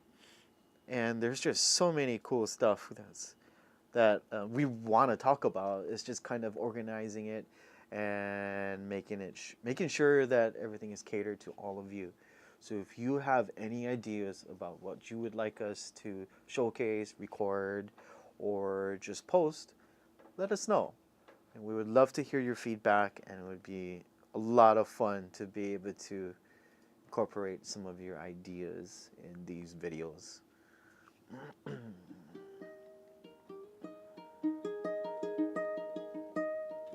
A: And there's just so many cool stuff that we want to talk about. It's just kind of organizing it and making sure that everything is catered to all of you. So if you have any ideas about what you would like us to showcase, record, or just post, let us know. And we would love to hear your feedback, and it would be a lot of fun to be able to incorporate some of your ideas in these videos.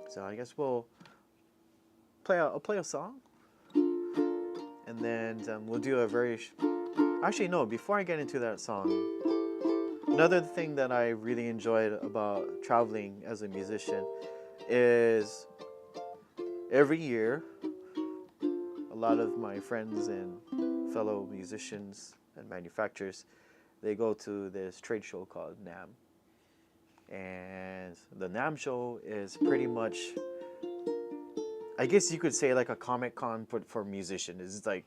A: So I guess I'll play a song, and then we'll do a actually no, before I get into that song, another thing that I really enjoyed about traveling as a musician is every year a lot of my friends and fellow musicians and manufacturers, they go to this trade show called NAMM. And the NAMM show is pretty much, I guess you could say, like a Comic-Con for musicians. It's like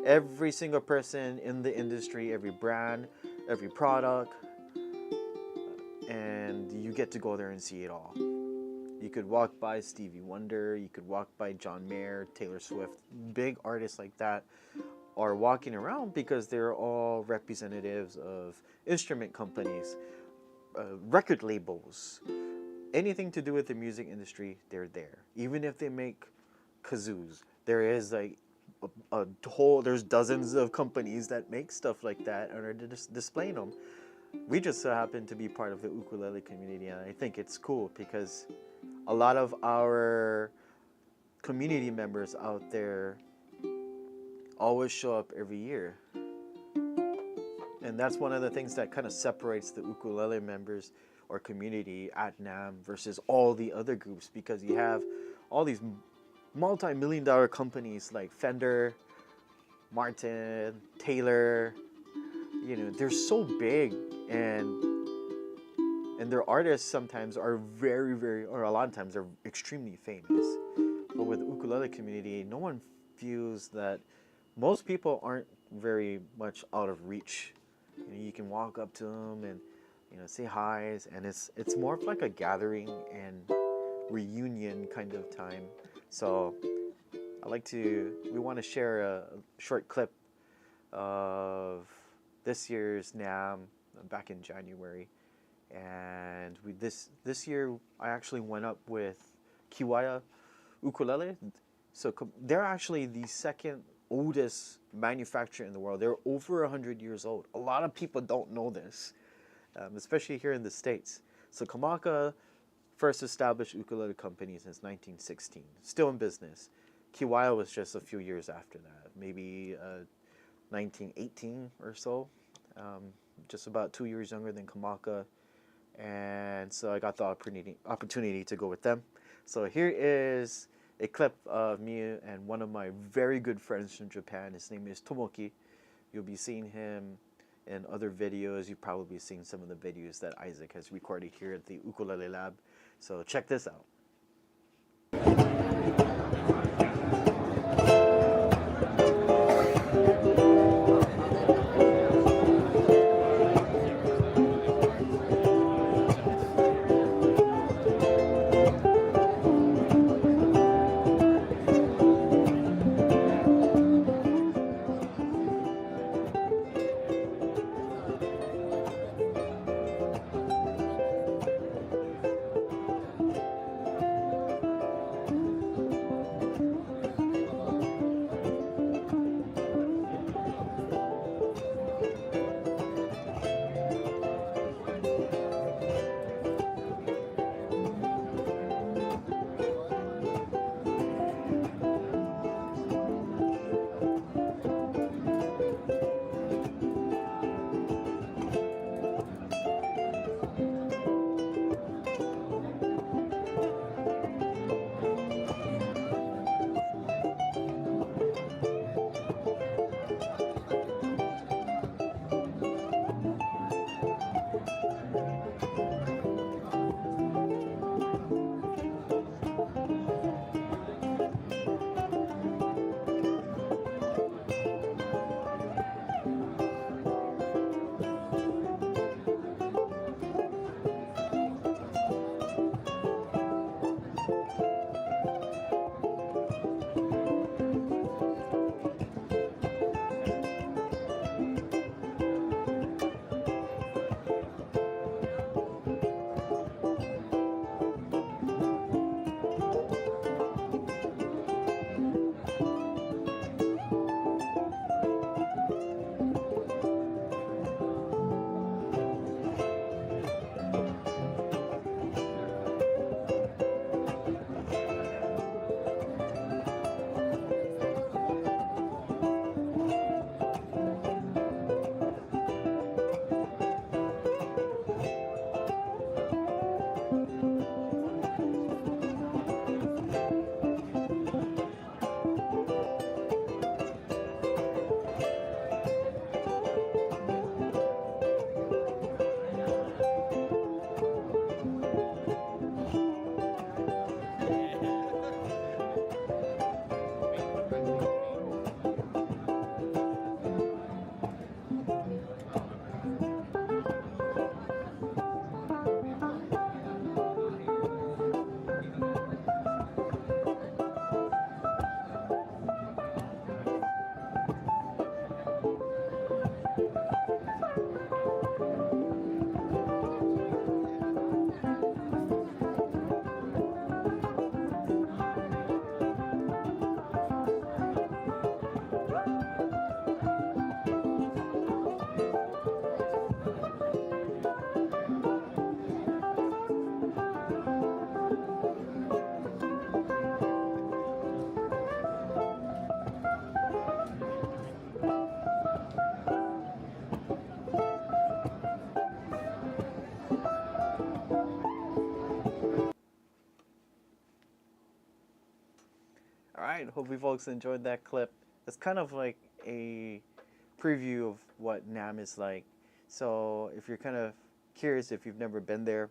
A: every single person in the industry, every brand, every product, and you get to go there and see it all. You could walk by Stevie Wonder, you could walk by John Mayer, Taylor Swift, big artists like that are walking around because they're all representatives of instrument companies, record labels, anything to do with the music industry, they're there. Even if they make kazoos, there is like there's dozens of companies that make stuff like that and are displaying them. We just so happen to be part of the ukulele community, and I think it's cool because a lot of our community members out there always show up every year. And that's one of the things that kind of separates the ukulele members or community at NAMM versus all the other groups, because you have all these multi-million-dollar companies like Fender, Martin, Taylor, you know, they're so big, and their artists sometimes are very, or a lot of times they're extremely famous. But with the ukulele community, no one feels that most people aren't very much out of reach. You know, you can walk up to them and, you know, say hi's, and it's more of like a gathering and reunion kind of time. So we want to share a short clip of this year's NAMM back in January. And this year I actually went up with Kila Ukulele. So they're actually the second oldest manufacturer in the world. They're over 100 years old. A lot of people don't know this, especially here in the States. So Kamaka first established ukulele company since 1916, still in business. Kiwaya was just a few years after that, maybe 1918 or so, just about 2 years younger than Kamaka. And so I got the opportunity to go with them. So here is a clip of me and one of my very good friends from Japan. His name is Tomoki. You'll be seeing him in other videos. You've probably seen some of the videos that Isaac has recorded here at the Ukulele Lab. So check this out. All right, hope you folks enjoyed that clip. It's kind of like a preview of what NAMM is like. So if you're kind of curious, if you've never been there,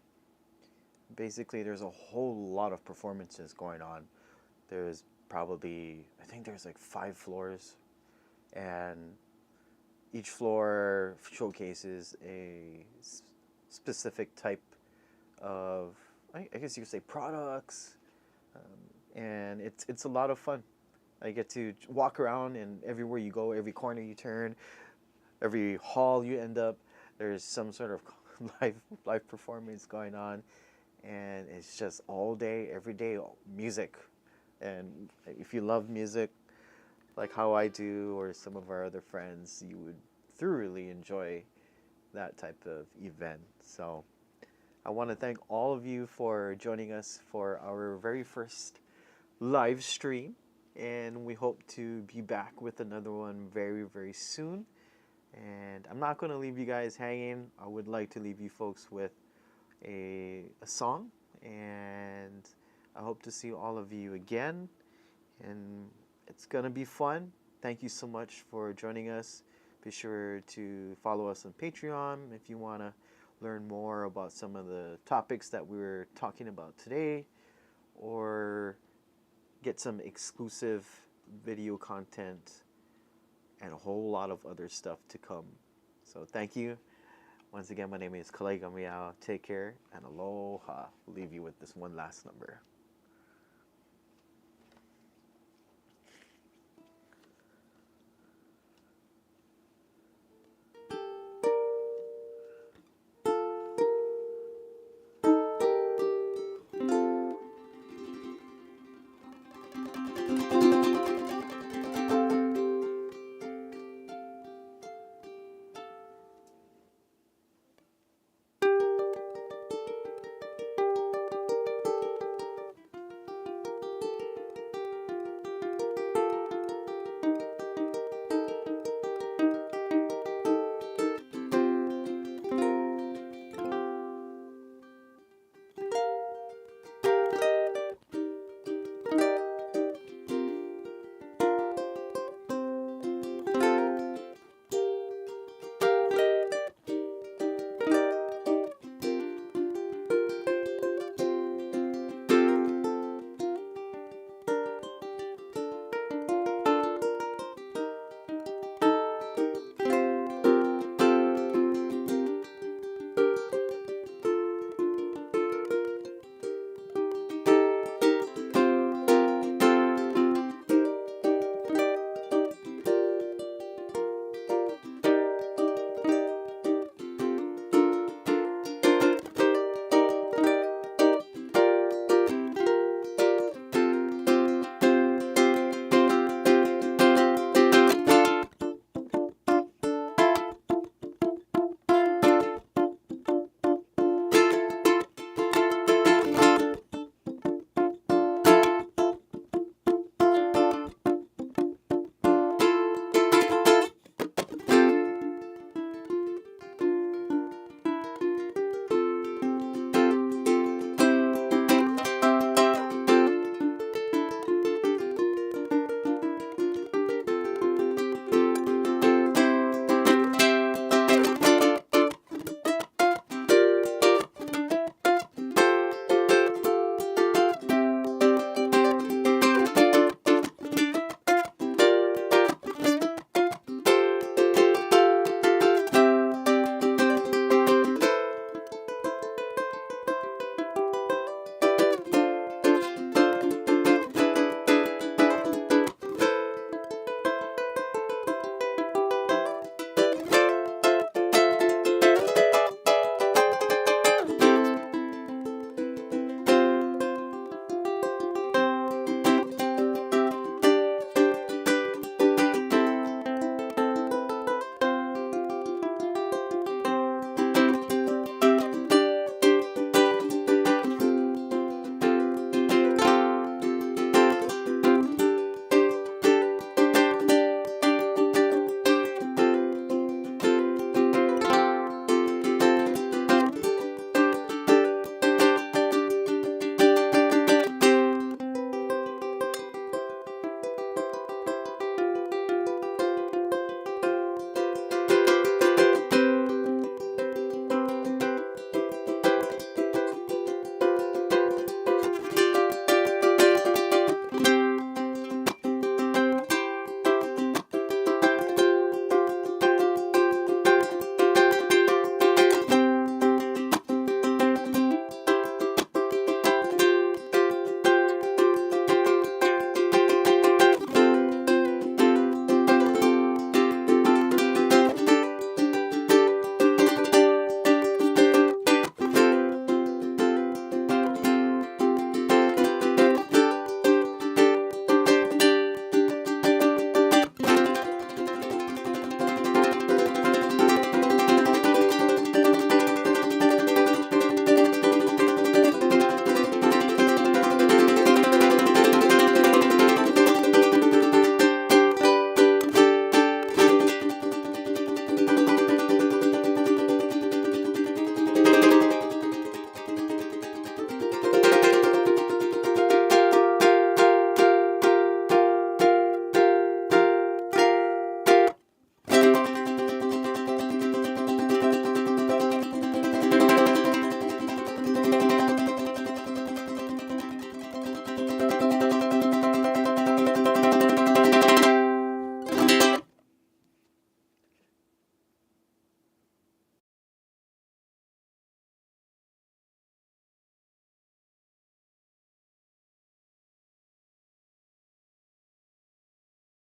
A: basically there's a whole lot of performances going on. There's probably, I think there's like 5 floors, and each floor showcases a specific type of, I guess you could say, products, and it's a lot of fun. I get to walk around, and everywhere you go, every corner you turn, every hall you end up, there's some sort of live performance going on, and it's just all day, every day, music. And if you love music, like how I do, or some of our other friends, you would thoroughly enjoy that type of event. So I want to thank all of you for joining us for our very first live stream, and we hope to be back with another one very, very soon. And I'm not going to leave you guys hanging. I would like to leave you folks with a song, and I hope to see all of you again, and it's going to be fun. Thank you so much for joining us. Be sure to follow us on Patreon if you want to learn more about some of the topics that we were talking about today, or get some exclusive video content and a whole lot of other stuff to come. So thank you. Once again, my name is Kalei. Take care and aloha. We'll leave you with this one last number.